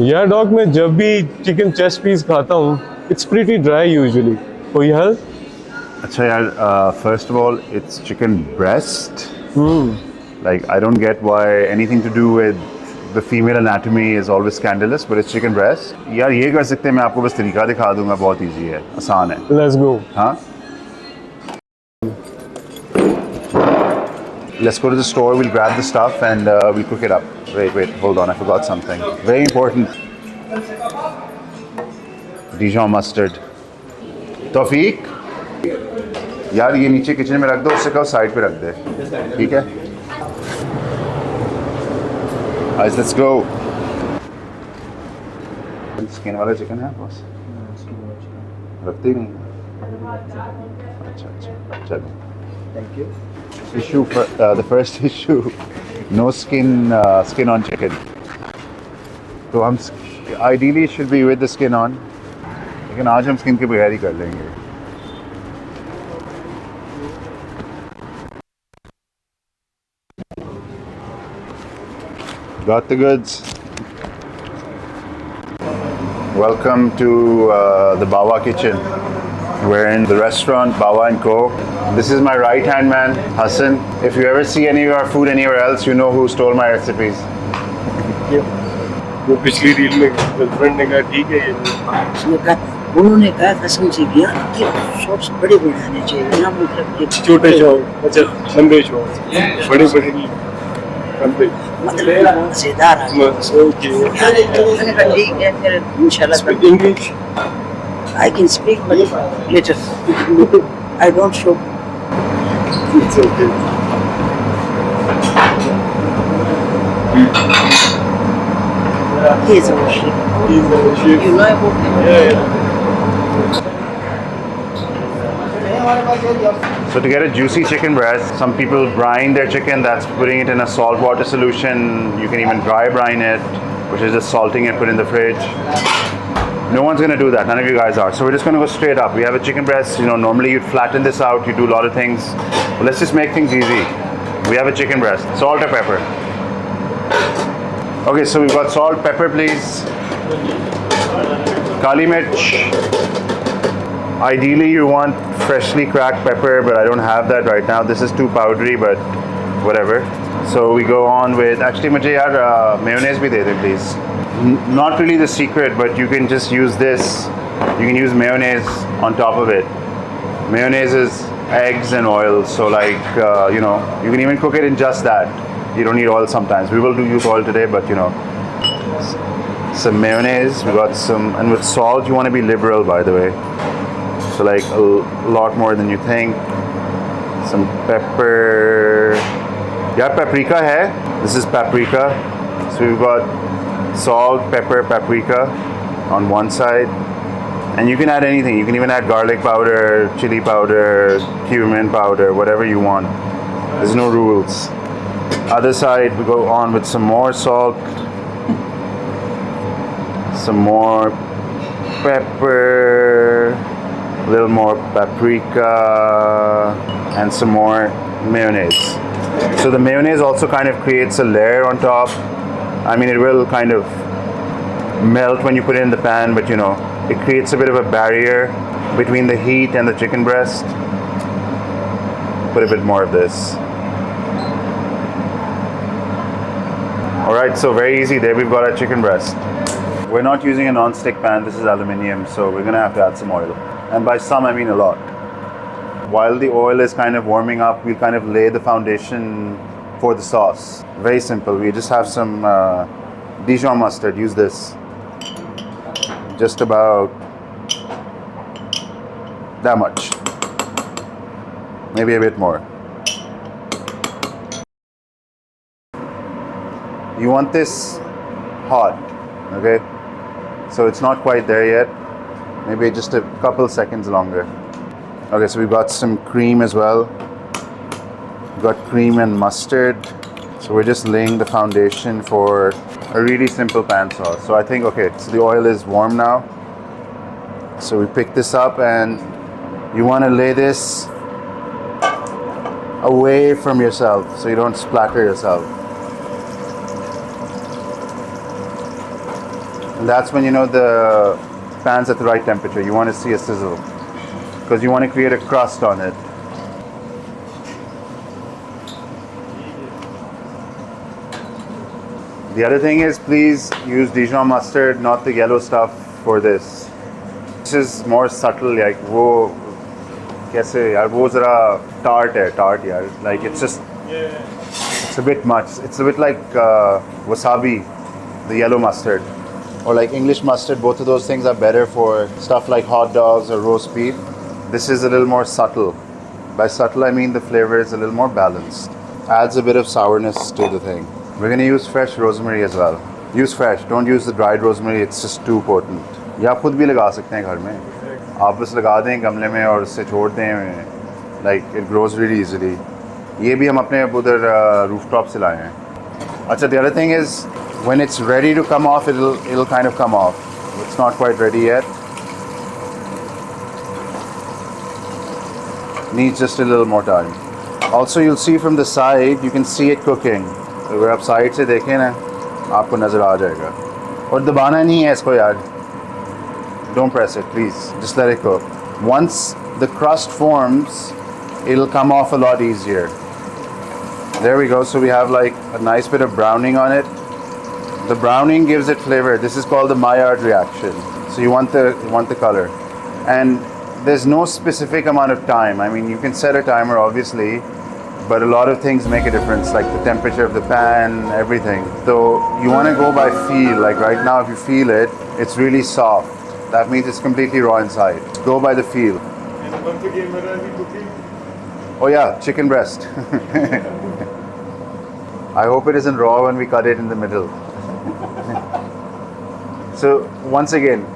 यार डॉग, मैं जब भी चिकन चेस्ट पीस खाता हूँ इट्स प्रीटी ड्राई यूजुअली। कोई हल? अच्छा यार, first of all, it's chicken breast. Like, I don't get why anything to do with the female anatomy is always scandalous, but it's chicken breast. यार ये कर सकते हैं, मैं आपको बस तरीका दिखा दूंगा, बहुत इजी है, आसान है। Let's go. हाँ, let's go to the store, we'll grab the stuff and we'll cook it up. Wait, hold on, I forgot something. Very important. Dijon mustard. तौफीक, यार ये नीचे किचन में रख दो, उससे कहो साइड पे रख दे, ठीक है? Guys, let's go. स्किन वाला चिकन है बॉस? रखते ही नहीं। अच्छा, चलो। Thank you. Issue the first issue, no skin on chicken. तो हम ideally should be with the skin on, लेकिन आज हम स्किन के बगैर ही कर लेंगे। Got the goods. Welcome to the Bawa kitchen. We're in the restaurant Bawa & Co. This is my right hand man, Hassan. If you ever see any of our food anywhere else, you know who stole my recipes. वो पिछली reel में girlfriend ने कहा ठीक है ये। उन्होंने कहा कसम से किया कि शॉट्स बड़े बनाने चाहिए ना, मतलब कि छोटे शॉट, अच्छा लंबे शॉट, बड़े बड़े लंबे, मतलब मजेदार है। ओके। मैंने कहा ठीक है, फिर इंशाल्लाह English I can speak but later. I don't show. It's okay. He is our sheep. You know about him? So to get a juicy chicken breast, some people brine their chicken. That's putting it in a salt water solution. You can even dry brine it, which is just salting it, put in the fridge. No one's gonna do that. None of you guys are. So we're just gonna go straight up. We have a chicken breast. You know, normally you'd flatten this out. You do a lot of things. But let's just make things easy. We have a chicken breast. Salt or pepper? Okay, so we've got salt, pepper, please. Kali mirch. Ideally, you want freshly cracked pepper, but I don't have that right now. This is too powdery, but whatever. So we go on with. Actually, mujhe yaar mayonnaise bhi de de, please. Not really the secret, but you can just use this. You can use mayonnaise on top of it. Mayonnaise is eggs and oil, so like you know, you can even cook it in just that. You don't need oil sometimes. We will use oil today, but you know, some mayonnaise. We got some, and with salt, you want to be liberal, by the way. So like a lot more than you think. Some pepper. Yeah, paprika hai. This is paprika. So we've got salt, pepper, paprika on one side, and you can add anything. You can even add garlic powder, chili powder, cumin powder, whatever you want. There's no rules. Other side, we go on with some more salt, some more pepper, a little more paprika, and some more mayonnaise. So the mayonnaise also kind of creates a layer on top. I mean, it will kind of melt when you put it in the pan, but you know, it creates a bit of a barrier between the heat and the chicken breast. Put a bit more of this. Alright, so very easy there, we've got our chicken breast. We're not using a non-stick pan, this is aluminium, so we're gonna have to add some oil. And by some, I mean a lot. While the oil is kind of warming up, we'll kind of lay the foundation for the sauce. Very simple. We just have some Dijon mustard. Use this. Just about that much. Maybe a bit more. You want this hot, okay? So it's not quite there yet. Maybe just a couple seconds longer. Okay, so we've got some cream as well. We've got cream and mustard. So we're just laying the foundation for a really simple pan sauce. So I think, okay, so the oil is warm now. So we pick this up and you want to lay this away from yourself so you don't splatter yourself. And that's when you know the pan's at the right temperature. You want to see a sizzle because you want to create a crust on it. The other thing is, please use Dijon mustard, not the yellow stuff for this. This is more subtle, like वो कैसे यार वो ज़रा tart है tart यार. Like it's just it's a bit much. It's a bit like wasabi, the yellow mustard, or like English mustard. Both of those things are better for stuff like hot dogs or roast beef. This is a little more subtle. By subtle, I mean the flavor is a little more balanced. Adds a bit of sourness to the thing. We're going to use fresh rosemary as well. Use fresh. Don't use the dried rosemary. It's just too potent. या आप खुद भी लगा सकते हैं घर में. आप बस लगा दें गमले में और उससे छोड़ दें. Like it grows really easily. ये भी हम अपने उधर rooftop से लाए हैं. अच्छा, the other thing is when it's ready to come off, it'll kind of come off. It's not quite ready yet. Needs just a little more time. Also, you'll see from the side, you can see it cooking. अगर आप side से देखें ना, आपको नज़र आ जाएगा. और दबाना नहीं है इसको यार. Don't press it, please. Just let it cook. Once the crust forms, it'll come off a lot easier. There we go. So we have like a nice bit of browning on it. The browning gives it flavor. This is called the Maillard reaction. So you want the color, and there's no specific amount of time. I mean, you can set a timer, obviously, but a lot of things make a difference, like the temperature of the pan, everything. So you want to go by feel. Like right now, if you feel it, it's really soft. That means it's completely raw inside. Go by the feel. Oh yeah, chicken breast. I hope it isn't raw when we cut it in the middle. So once again,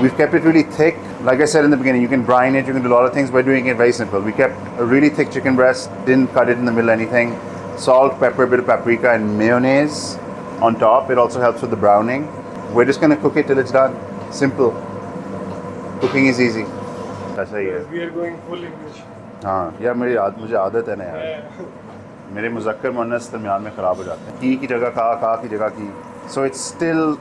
we've kept it really thick. Like I said in the beginning, you can brine it, you can do a lot of things by doing it very simple. We kept a really thick chicken breast, didn't cut it in the middle, anything. Salt, pepper, a bit of paprika and mayonnaise on top. It also helps with the browning. We're just going to cook it till it's done. Simple. Cooking is easy. That's right. We are going full English. हाँ यार मुझे आदत है ना यार. मेरे मुज़क्कर मुअन्नस दरमियान में ख़राब हो जाते हैं. की जगह का की जगह की. So it still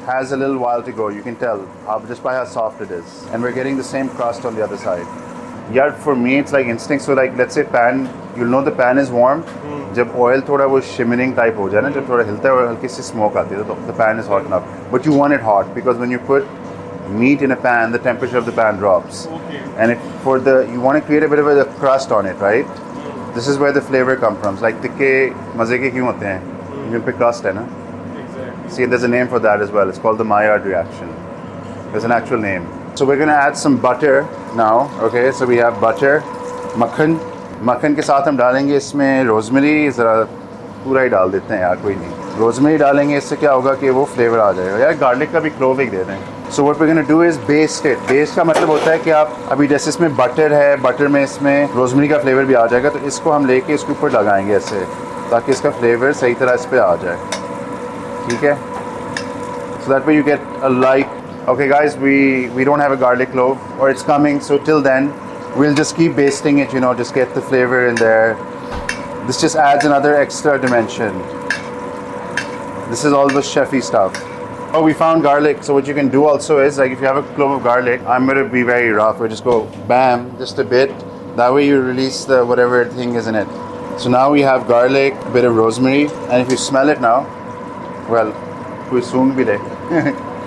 has a little while to go. You can tell just by how soft it is. And we're getting the same crust on the other side. Yeah, for me it's like instinct. So like let's say pan, you'll know the pan is warm. जब oil थोड़ा वो shimmering type हो जाए ना, जब थोड़ा हिलता है और हल्की सी smoke आती है, तो the pan is hot enough. But you want it hot because when you put meat in a pan, the temperature of the pan drops. Okay. And you want to create a bit of a crust on it, right? This is where the flavor comes from. Like tikke मज़े के क्यों होते हैं? क्योंकि उन पे crust है ना. Exactly. See, there's a name for that as well. It's called the Maillard reaction. There's an actual name. So we're going to add some butter now. Okay, so we have butter, मक्खन. मक्खन के साथ हम डालेंगे इसमें rosemary. ज़रा पूरा ही डाल देते हैं यार, कोई नहीं. Rosemary डालेंगे, इससे क्या होगा कि वो flavor आ जाएगा. यार garlic का भी clove एक दे दें. So what we're going to do is baste it. Baste का मतलब होता है कि आप अभी जैसे इसमें बटर है, बटर में इसमें रोजमेरी का फ्लेवर भी आ जाएगा, तो इसको हम लेके इसके ऊपर लगाएंगे ऐसे, ताकि इसका फ्लेवर सही तरह इस पे आ जाए. ठीक है? So that way you get a light. Okay guys, we don't have a garlic clove, or it's coming, so till then we'll just keep basting it, you know, just get the flavor in there. This just adds another extra dimension. This is all the chefy stuff. Oh, we found garlic. So what you can do also is, like if you have a clove of garlic, I'm going to be very rough. We just go bam, just a bit. That way you release the whatever thing is in it. So now we have garlic, a bit of rosemary, and if you smell it now, well, we soon be there.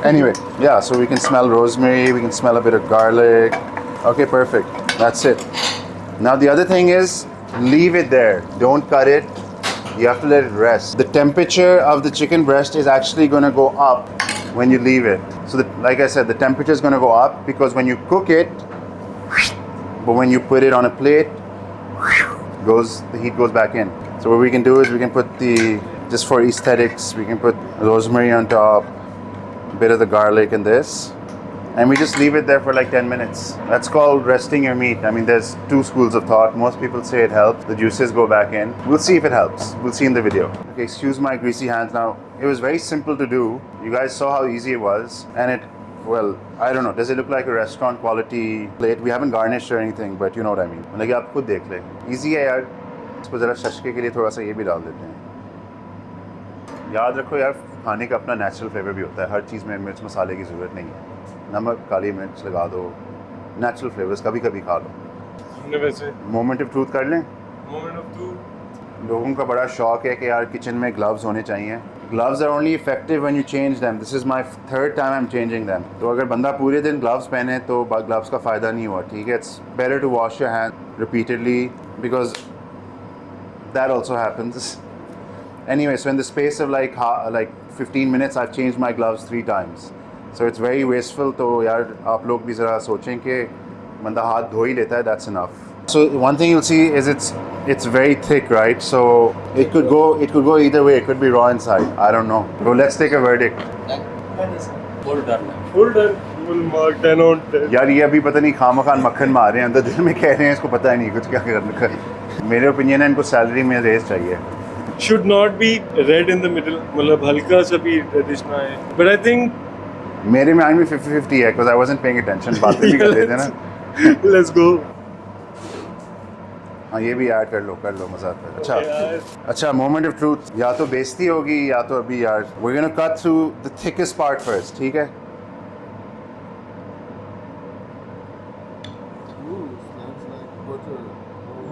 Anyway, yeah, so we can smell rosemary, we can smell a bit of garlic. Okay, perfect. That's it. Now the other thing is, leave it there. Don't cut it. You have to let it rest. The temperature of the chicken breast is actually going to go up when you leave it. So like I said, the temperature is going to go up because when you cook it, but when you put it on a plate, the heat goes back in. So what we can do is we can put just for aesthetics, we can put rosemary on top, a bit of the garlic in this, and we just leave it there for like 10 minutes. That's called resting your meat. I mean, there's two schools of thought. Most people say it helps. The juices go back in. We'll see if it helps. We'll see in the video. Okay, excuse my greasy hands now. It was very simple to do. You guys saw how easy it was. And well, I don't know. Does it look like a restaurant quality plate? We haven't garnished or anything, but you know what I mean. मतलब कि आप खुद देख ले. Easy है यार. इसको ज़रा शशके के लिए थोड़ा सा ये भी डाल देते हैं. याद रखो यार, खाने का अपना नेचुरल फ्लेवर भी होता है, हर चीज़ में मिर्च मसाले की ज़रूरत नहीं है, नमक काली मिर्च लगा दो, नेचुरल फ्लेवर्स कभी कभी खा लो। हमने वैसे मोमेंट ऑफ ट्रूथ कर लें। Moment of truth. लोगों का बड़ा शौक है कि यार किचन में ग्लव्स होने चाहिए। Gloves are only effective when you change them. This is my third time I am changing them. तो अगर बंदा पूरे दिन ग्लव्स पहने तो ग्लव्स का फ़ायदा नहीं हुआ, ठीक है। It's better to wash your hand repeatedly because that also happens. Anyway, so in the space of like 15 minutes, I've changed my gloves 3 times. So it's very wasteful. तो यार आप लोग भी ज़रा सोचें कि बंदा हाथ धो ही लेता है, that's enough. So one thing you'll see is it's very thick, right? So it could go either way. It could be raw inside. I don't know. But let's take a verdict. Full done, full mark 10 on 10। यार ये अभी पता नहीं खामखान मक्खन मार रहे हैं अंदर, दिल में कह रहे हैं इसको पता ही नहीं कुछ क्या करना है। मेरे ओपिनियन है इनको सैलरी में रेस चाहिए। should not be red in the middle, मतलब हल्का सा भी रेडिश ना आए, but I think मेरे माइंड में 50-50 है because I wasn't paying attention, बातें भी कर रहे थे ना। let's go। हाँ ये भी ऐड कर लो मज़ा आता है। यार। अच्छा मोमेंट ऑफ ट्रूथ, या तो बेइज्जती होगी या तो अभी यार we're gonna cut through the thickest part first, ठीक है।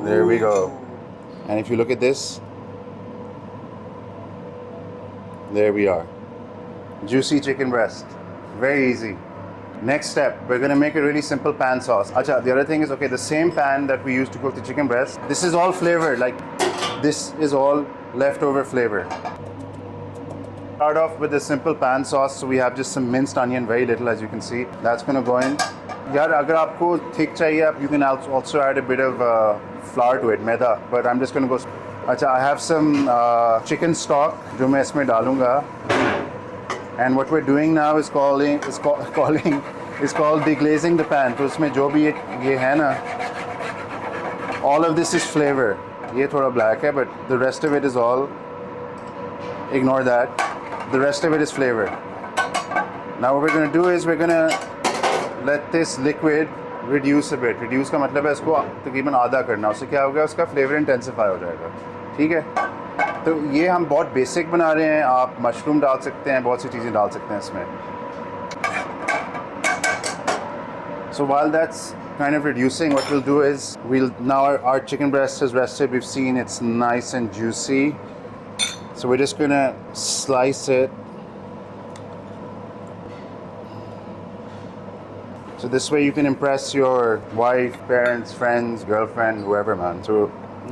There we go. And if you look at this, there we are. Juicy chicken breast. Very easy. Next step, we're going to make a really simple pan sauce. Acha, the other thing is, okay, the same pan that we used to cook the chicken breast, this is all flavored. Like, this is all leftover flavor. Start off with a simple pan sauce. So we have just some minced onion, very little as you can see. That's going to go in. Yaar, agar aapko thick chahiye, you can also add a bit of flour to it, maida. But I'm just going to go. Acha, I have some chicken stock, जो मैं इसमें डालूँगा. And what we're doing now is called deglazing the pan. तो इसमें जो भी ये है ना, all of this is flavor. ये थोड़ा black है, but the rest of it is all, ignore that. The rest of it is flavor. Now what we're going to do is we're going to let this liquid reduce a bit. Reduce का मतलब है इसको तकरीबन आधा करना, उससे क्या होगा, उसका फ्लेवर इंटेंसिफाई हो जाएगा, ठीक है। तो ये हम बहुत बेसिक बना रहे हैं, आप मशरूम डाल सकते हैं, बहुत सी चीज़ें डाल सकते हैं इसमें। So while that's kind of reducing, what we'll do is now our chicken breast has rested. We've seen it's nice and juicy. So we're just gonna slice it. So this way you can impress your wife, parents, friends, girlfriend, whoever, man. So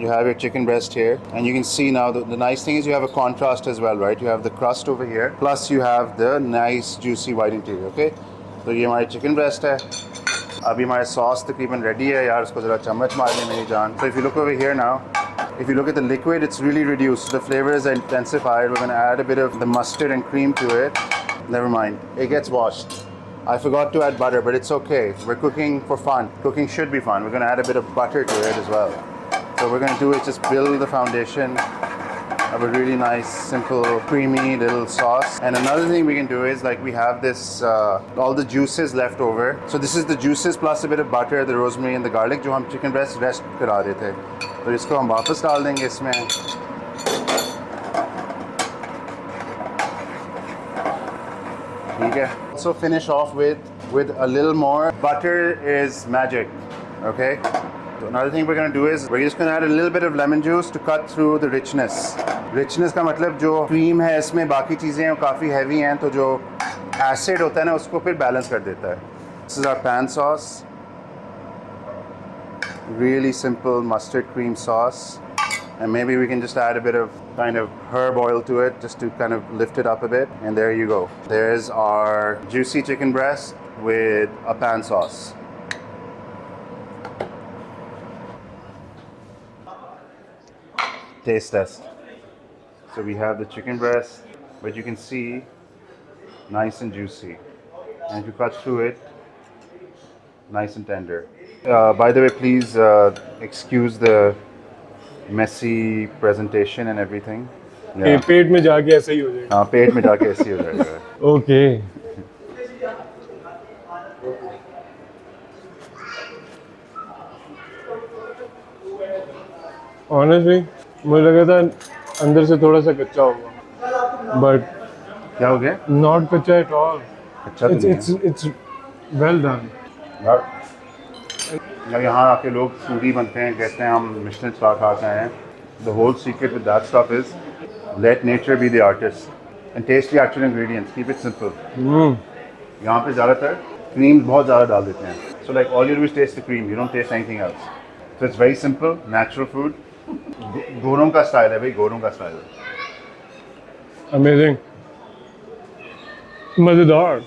you have your chicken breast here, and you can see now the nice thing is you have a contrast as well, right? You have the crust over here, plus you have the nice juicy white interior, okay? So ये हमारी chicken breast है। अभी हमारे sauce तकरीबन ready है यार, उसको ज़रा चम्मच मार लें मेरी जान। So if you look over here now, if you look at the liquid, it's really reduced. The flavor is intensified. We're going to add a bit of the mustard and cream to it. Never mind, it gets washed. I forgot to add butter, but it's okay. We're cooking for fun. Cooking should be fun. We're going to add a bit of butter to it as well. So what we're going to do is just build the foundation of a really nice, simple, creamy little sauce. And another thing we can do is, like, we have this, all the juices left over. So this is the juices plus a bit of butter, the rosemary and the garlic, जो हम chicken breast rest करा रहे थे. तो इसको हम वापस डाल देंगे इसमें. ठीक है. Also finish off with a little more. Butter is magic. Okay. So another thing we're going to do is we're just going to add a little bit of lemon juice to cut through the richness. Richness का मतलब जो cream है इसमें बाकी चीज़ें हैं काफ़ी heavy हैं, तो जो acid होता है ना उसको फिर balance कर देता है. This is our pan sauce. Really simple mustard cream sauce. And maybe we can just add a bit of kind of herb oil to it just to kind of lift it up a bit. And there you go. There's our juicy chicken breast with a pan sauce. Taste test. So we have the chicken breast, but you can see nice and juicy. And if you cut through it, nice and tender. By the way, please excuse the messy presentation and everything. ये पेट में जाके ऐसा ही हो जाएगा. हाँ पेट में जाके ऐसे ही हो जाएगा. Okay. Honestly, मुझे लगा था अंदर से थोड़ा सा कच्चा होगा, but क्या हो गया? Not kacha at all. अच्छा तो नहीं है। It's well done. यार यहाँ आके लोग फूडी बनते हैं, कहते हैं हम मिशेलिन स्टार खा के आए हैं। The whole secret with that stuff is let nature be the artist and taste the actual ingredients, keep it simple. यहाँ पे ज़्यादातर क्रीम बहुत ज़्यादा डाल देते हैं, so like all you do is taste the cream, you don't taste anything else. So it's very simple natural food. गोरों का स्टाइल है भाई, गोरों का स्टाइल है। Amazing. मजेदार.